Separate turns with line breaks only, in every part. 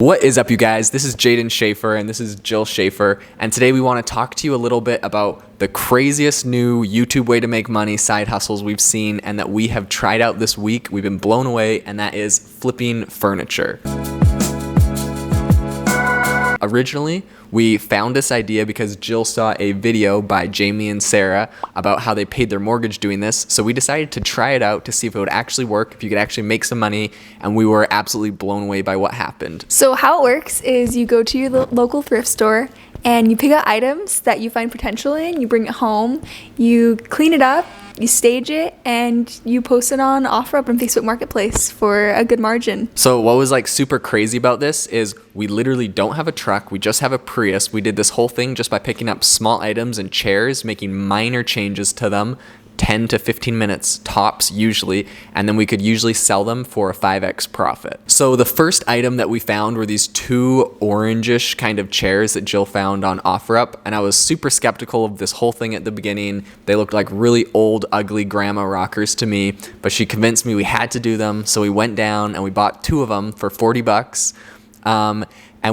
What is up, you guys? This is Jaden Schaefer and this is Jill Schaefer, and today we want to talk to you a little bit about the craziest new YouTube way to make money side hustles we've seen and that we have tried out this week. We've been blown away, and that is flipping furniture. Originally, we found this idea because Jill saw a video by Jamie and Sarah about how they paid their mortgage doing this. So we decided to try it out to see if it would actually work, if you could actually make some money, and we were absolutely blown away by what happened.
So how it works is you go to your local thrift store and you pick out items that you find potential in, you bring it home, you clean it up, you stage it, and you post it on OfferUp and Facebook Marketplace for a good margin.
So what was super crazy about this is we literally don't have a truck, we just have a Prius. We did this whole thing just by picking up small items and chairs, making minor changes to them, 10 to 15 minutes tops usually, and then we could usually sell them for a 5x profit. So the first item that we found were these two orangish kind of chairs that Jill found on OfferUp, and I was super skeptical of this whole thing at the beginning. They looked like really old, ugly grandma rockers to me, but she convinced me we had to do them, so we went down and we bought two of them for 40 bucks, and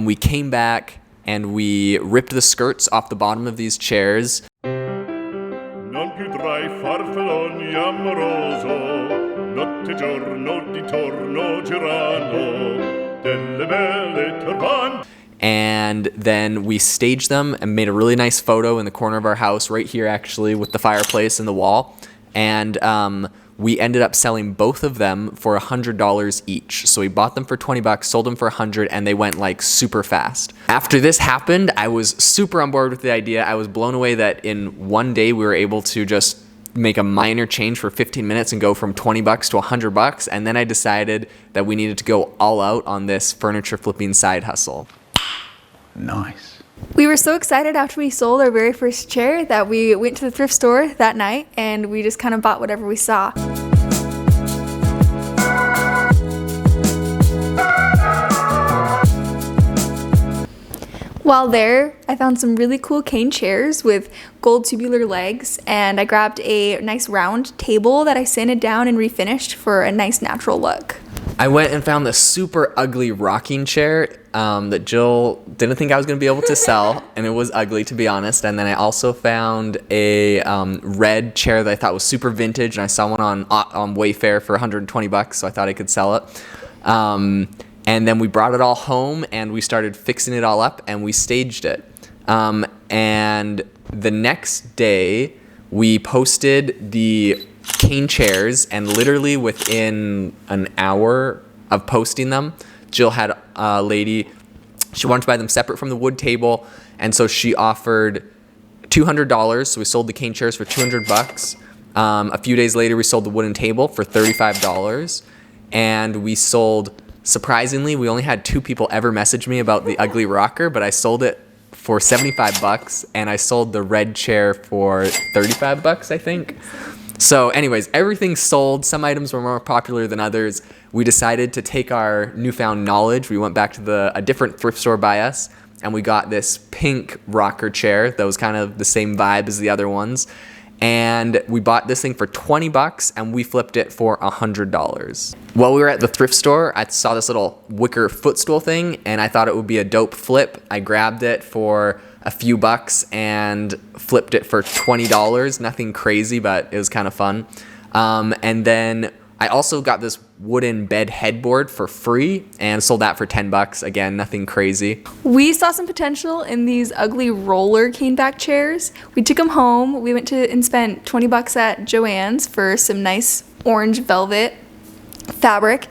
we came back and we ripped the skirts off the bottom of these chairs.
Non più tra I farfalloni amoroso, notte giorno di torno girano, delle belle turbante.
And then we staged them and made a really nice photo in the corner of our house, right here actually, with the fireplace and the wall. And we ended up selling both of them for $100 each. So we bought them for 20 bucks, sold them for 100, and they went super fast. After this happened, I was super on board with the idea. I was blown away that in one day we were able to just make a minor change for 15 minutes and go from 20 bucks to 100 bucks. And then I decided that we needed to go all out on this furniture flipping side hustle.
Nice.
We were so excited after we sold our very first chair that we went to the thrift store that night and we just kind of bought whatever we saw. While there, I found some really cool cane chairs with gold tubular legs, and I grabbed a nice round table that I sanded down and refinished for a nice natural look.
I went and found this super ugly rocking chair that Jill didn't think I was going to be able to sell, and it was ugly, to be honest. And then I also found a red chair that I thought was super vintage, and I saw one on Wayfair for 120 bucks, so I thought I could sell it. And then we brought it all home, and we started fixing it all up, and we staged it. And the next day, we posted the cane chairs, and literally within an hour of posting them, Jill had a lady, she wanted to buy them separate from the wood table, and so she offered $200. So we sold the cane chairs for 200 bucks. A few days later, we sold the wooden table for $35, and we sold, surprisingly, we only had 2 people ever message me about the ugly rocker, but I sold it for 75 bucks, and I sold the red chair for 35 bucks, I think. So anyways, everything sold. Some items were more popular than others. We decided to take our newfound knowledge. We went back to a different thrift store by us, and we got this pink rocker chair that was kind of the same vibe as the other ones. And we bought this thing for 20 bucks, and we flipped it for $100. While we were at the thrift store, I saw this little wicker footstool thing, and I thought it would be a dope flip. I grabbed it for a few bucks and flipped it for $20. Nothing crazy, but it was kind of fun. And then I also got this wooden bed headboard for free and sold that for 10 bucks. Again, nothing crazy.
We saw some potential in these ugly roller cane back chairs. We took them home. We went to and spent 20 bucks at Joann's for some nice orange velvet fabric,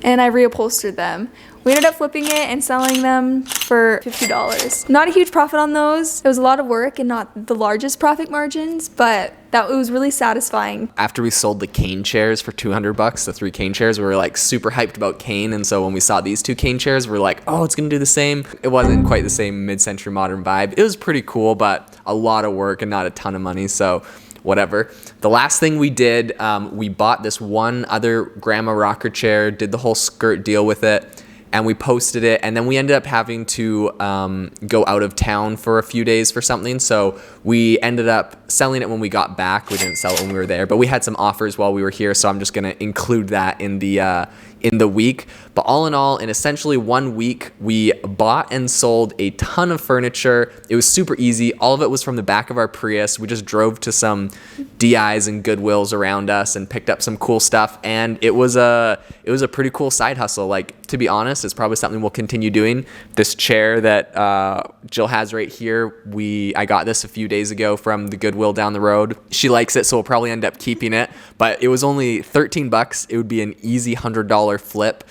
and I reupholstered them. We ended up flipping it and selling them for $50. Not a huge profit on those. It was a lot of work and not the largest profit margins, but it was really satisfying.
After we sold the cane chairs for 200 bucks, the 3 cane chairs, we were super hyped about cane. And so when we saw these 2 cane chairs, we were like, oh, it's going to do the same. It wasn't quite the same mid-century modern vibe. It was pretty cool, but a lot of work and not a ton of money. So whatever. The last thing we did, we bought this one other grandma rocker chair, did the whole skirt deal with it, and we posted it, and then we ended up having to go out of town for a few days for something, so we ended up selling it when we got back. We didn't sell it when we were there, but we had some offers while we were here, so I'm just going to include that in the in the week. But all in all, in essentially 1 week, we bought and sold a ton of furniture. It was super easy. All of it was from the back of our Prius. We just drove to some DIs and Goodwills around us and picked up some cool stuff. And it was a pretty cool side hustle. Like, to be honest, it's probably something we'll continue doing. This chair that Jill has right here, I got this a few days ago from the Goodwill down the road. She likes it, so we'll probably end up keeping it. But it was only $13. It would be an easy $100 flip,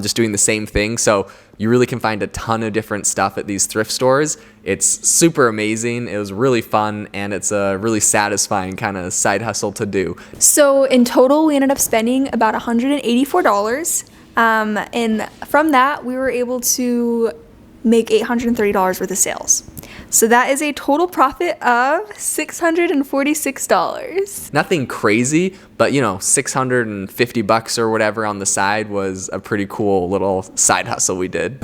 just doing the same thing. So you really can find a ton of different stuff at these thrift stores. It's super amazing. It was really fun, and it's a really satisfying kind of side hustle to do.
So in total, we ended up spending about $184. And from that, we were able to make $830 worth of sales. So that is a total profit of $646.
Nothing crazy, but $650 or whatever on the side was a pretty cool little side hustle we did.